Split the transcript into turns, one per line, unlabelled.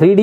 3D